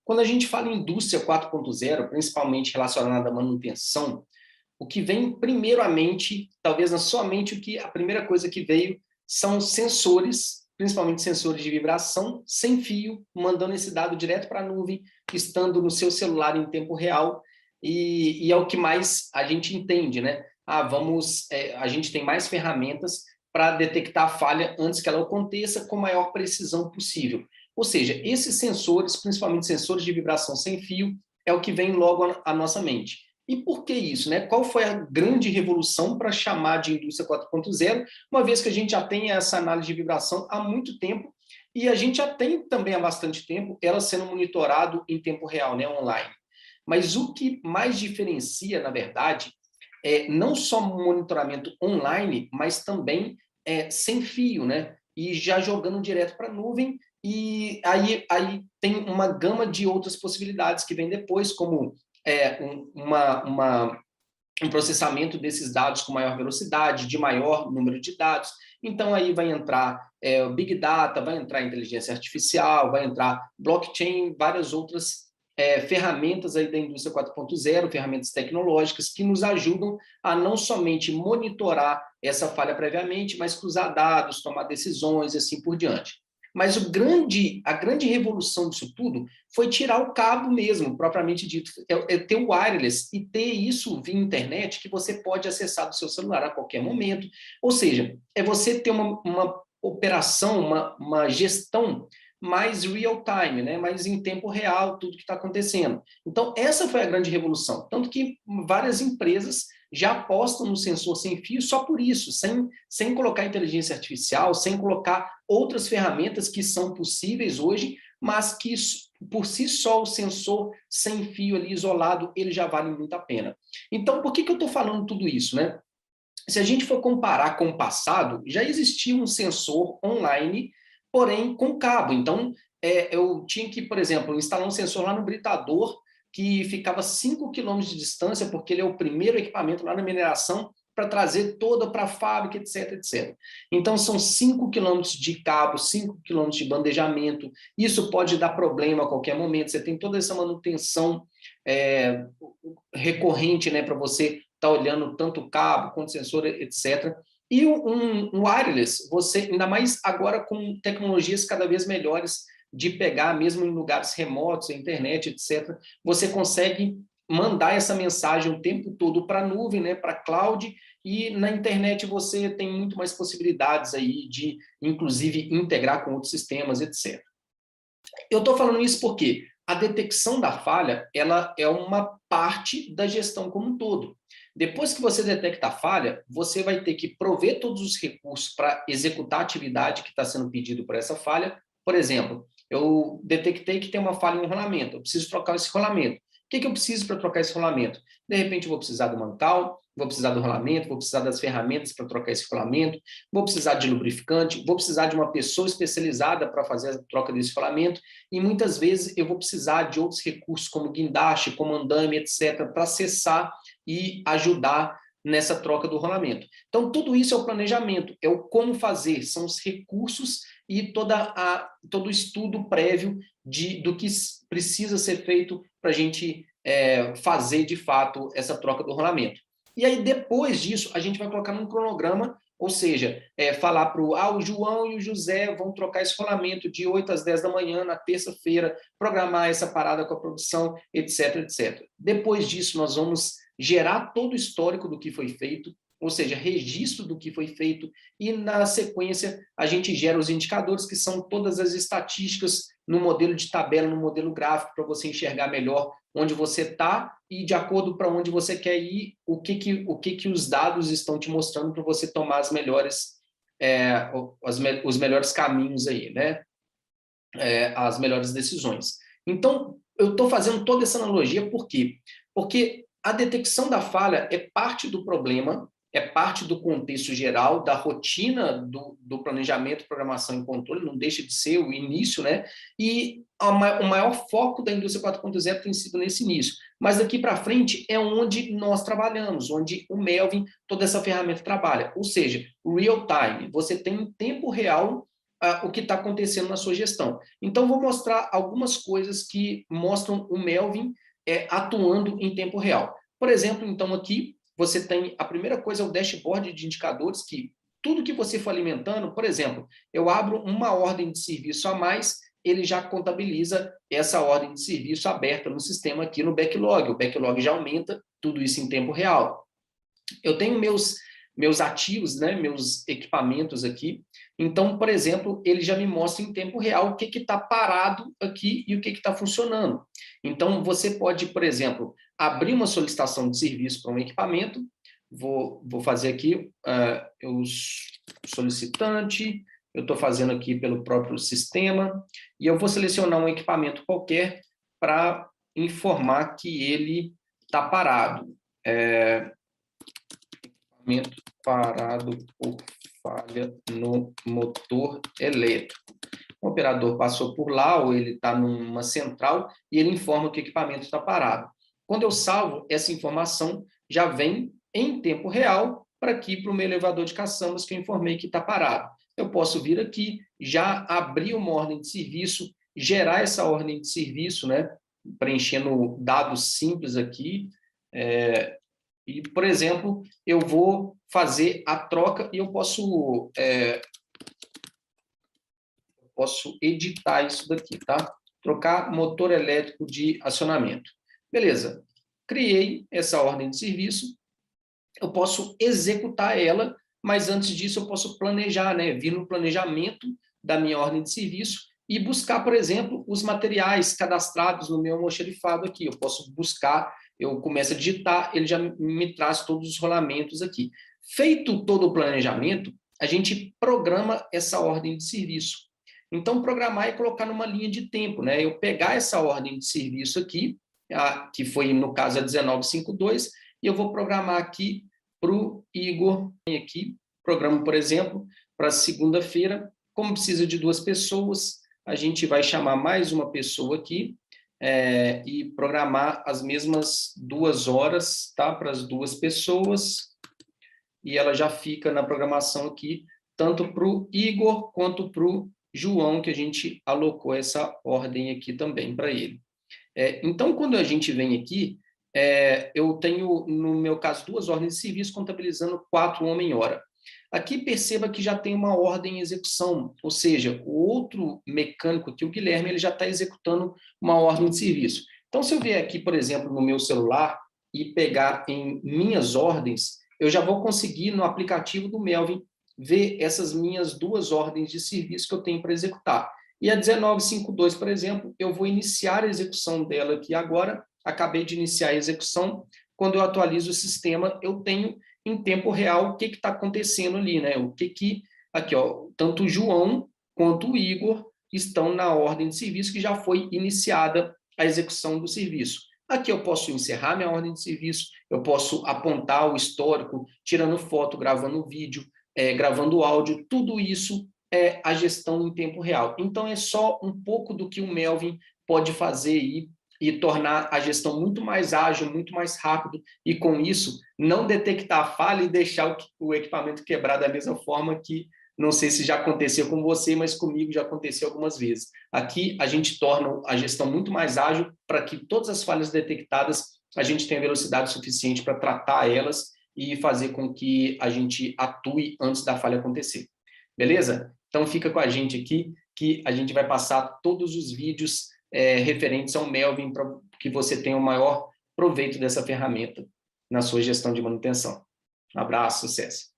Quando a gente fala em indústria 4.0, principalmente relacionada à manutenção, o que vem primeiro à mente, talvez na sua mente, a primeira coisa que veio são sensores, principalmente sensores de vibração, sem fio, mandando esse dado direto para a nuvem, estando no seu celular em tempo real, e é o que mais a gente entende, né? A gente tem mais ferramentas para detectar a falha antes que ela aconteça com a maior precisão possível. Ou seja, esses sensores, principalmente sensores de vibração sem fio, é o que vem logo à nossa mente. E por que isso, né? Qual foi a grande revolução para chamar de indústria 4.0, uma vez que a gente já tem essa análise de vibração há muito tempo e a gente já tem também há bastante tempo ela sendo monitorado em tempo real, né, online. Mas o que mais diferencia, na verdade, é não só monitoramento online, mas também sem fio, né? E já jogando direto para a nuvem, e aí tem uma gama de outras possibilidades que vem depois, como um processamento desses dados com maior velocidade, de maior número de dados. Então, aí vai entrar o Big Data, vai entrar inteligência artificial, vai entrar blockchain, várias outras ferramentas aí da indústria 4.0, ferramentas tecnológicas que nos ajudam a não somente monitorar essa falha previamente, mas cruzar dados, tomar decisões e assim por diante. Mas a grande revolução disso tudo foi tirar o cabo mesmo, propriamente dito, ter o wireless e ter isso via internet que você pode acessar do seu celular a qualquer momento. Ou seja, é você ter uma operação, uma gestão mais real time, né? Mais em tempo real, tudo que está acontecendo. Então, essa foi a grande revolução. Tanto que várias empresas já apostam no sensor sem fio só por isso, sem colocar inteligência artificial, sem colocar outras ferramentas que são possíveis hoje, mas que por si só o sensor sem fio ali isolado, ele já vale muito a pena. Então, por que eu estou falando tudo isso, né? Se a gente for comparar com o passado, já existia um sensor online, porém com cabo. Então, eu tinha que, por exemplo, instalar um sensor lá no britador, que ficava 5 quilômetros de distância, porque ele é o primeiro equipamento lá na mineração para trazer toda para a fábrica, etc, etc. Então, são 5 quilômetros de cabo, 5 quilômetros de bandejamento. Isso pode dar problema a qualquer momento. Você tem toda essa manutenção recorrente, né, para você estar olhando tanto cabo quanto sensor, etc. E um wireless, você, ainda mais agora com tecnologias cada vez melhores de pegar, mesmo em lugares remotos, a internet, etc., você consegue mandar essa mensagem o tempo todo para a nuvem, né, para a cloud, e na internet você tem muito mais possibilidades aí de, inclusive, integrar com outros sistemas, etc. Eu estou falando isso porque a detecção da falha, ela é uma parte da gestão como um todo. Depois que você detecta a falha, você vai ter que prover todos os recursos para executar a atividade que está sendo pedido por essa falha. Por exemplo, eu detectei que tem uma falha no rolamento, eu preciso trocar esse rolamento. O que eu preciso para trocar esse rolamento? De repente, eu vou precisar do mancal, vou precisar do rolamento, vou precisar das ferramentas para trocar esse rolamento, vou precisar de lubrificante, vou precisar de uma pessoa especializada para fazer a troca desse rolamento, e muitas vezes eu vou precisar de outros recursos, como guindaste, como andame, etc., para acessar e ajudar nessa troca do rolamento. Então, tudo isso é o planejamento, é o como fazer, são os recursos e todo o estudo prévio do que precisa ser feito para a gente fazer, de fato, essa troca do rolamento. E aí, depois disso, a gente vai colocar num cronograma, ou seja, falar para o João e o José vão trocar esse rolamento de 8 às 10 da manhã, na terça-feira, programar essa parada com a produção, etc, etc. Depois disso, nós vamos gerar todo o histórico do que foi feito, ou seja, registro do que foi feito, e na sequência a gente gera os indicadores, que são todas as estatísticas no modelo de tabela, no modelo gráfico, para você enxergar melhor onde você está e de acordo para onde você quer ir, o que os dados estão te mostrando para você tomar os melhores caminhos aí, né? As melhores decisões. Então, eu estou fazendo toda essa analogia por quê? Porque a detecção da falha é parte do problema, é parte do contexto geral, da rotina do planejamento, programação e controle, não deixa de ser o início, né? E o maior foco da indústria 4.0 tem sido nesse início. Mas daqui para frente é onde nós trabalhamos, onde o Melvin, toda essa ferramenta trabalha. Ou seja, real time, você tem em tempo real o que está acontecendo na sua gestão. Então, vou mostrar algumas coisas que mostram o Melvin atuando em tempo real. Por exemplo, então aqui você tem a primeira coisa, é o dashboard de indicadores, que tudo que você for alimentando, por exemplo, eu abro uma ordem de serviço a mais, ele já contabiliza essa ordem de serviço aberta no sistema aqui no backlog. O backlog já aumenta tudo isso em tempo real. Eu tenho meus ativos, né, meus equipamentos aqui. Então, por exemplo, ele já me mostra em tempo real o que está parado aqui e o que está funcionando. Então, você pode, por exemplo, abrir uma solicitação de serviço para um equipamento. Vou fazer aqui, o solicitante, eu estou fazendo aqui pelo próprio sistema, e eu vou selecionar um equipamento qualquer para informar que ele está parado. Equipamento parado por falha no motor elétrico. O operador passou por lá, ou ele está numa central, e ele informa que o equipamento está parado. Quando eu salvo, essa informação já vem em tempo real para aqui, para o meu elevador de caçambas, que eu informei que está parado. Eu posso vir aqui, já abrir uma ordem de serviço, gerar essa ordem de serviço, né, preenchendo dados simples aqui, e, por exemplo, eu vou fazer a troca e eu posso editar isso daqui, tá? Trocar motor elétrico de acionamento. Beleza. Criei essa ordem de serviço. Eu posso executar ela, mas antes disso eu posso planejar, né? Vir no planejamento da minha ordem de serviço e buscar, por exemplo, os materiais cadastrados no meu almoxarifado aqui. Eu posso buscar, eu começo a digitar, ele já me traz todos os rolamentos aqui. Feito todo o planejamento, a gente programa essa ordem de serviço. Então, programar é colocar numa linha de tempo, né? Eu pegar essa ordem de serviço aqui, que foi, no caso, a 1952, e eu vou programar aqui para o Igor. Aqui, programa, por exemplo, para segunda-feira. Como precisa de 2 pessoas, a gente vai chamar mais uma pessoa aqui e programar as mesmas 2 horas, tá? Para as 2 pessoas. E ela já fica na programação aqui, tanto para o Igor quanto para o João, que a gente alocou essa ordem aqui também para ele. Então, quando a gente vem aqui, eu tenho, no meu caso, 2 ordens de serviço, contabilizando 4 homem-hora. Aqui, perceba que já tem uma ordem em execução, ou seja, o outro mecânico aqui, o Guilherme, ele já está executando uma ordem de serviço. Então, se eu vier aqui, por exemplo, no meu celular e pegar em minhas ordens, eu já vou conseguir, no aplicativo do Melvin, ver essas minhas 2 ordens de serviço que eu tenho para executar. E a 1952, por exemplo, eu vou iniciar a execução dela aqui agora, acabei de iniciar a execução, quando eu atualizo o sistema, eu tenho em tempo real o que está acontecendo ali, né? Aqui, ó, tanto o João quanto o Igor estão na ordem de serviço que já foi iniciada a execução do serviço. Aqui eu posso encerrar minha ordem de serviço, eu posso apontar o histórico, tirando foto, gravando vídeo, gravando áudio, tudo isso é a gestão em tempo real. Então, é só um pouco do que o Melvin pode fazer aí e tornar a gestão muito mais ágil, muito mais rápido, e com isso, não detectar a falha e deixar o equipamento quebrar da mesma forma que, não sei se já aconteceu com você, mas comigo já aconteceu algumas vezes. Aqui, a gente torna a gestão muito mais ágil para que todas as falhas detectadas, a gente tenha velocidade suficiente para tratar elas e fazer com que a gente atue antes da falha acontecer. Beleza? Então, fica com a gente aqui, que a gente vai passar todos os vídeos referentes ao Melvin para que você tenha o maior proveito dessa ferramenta na sua gestão de manutenção. Um abraço, sucesso!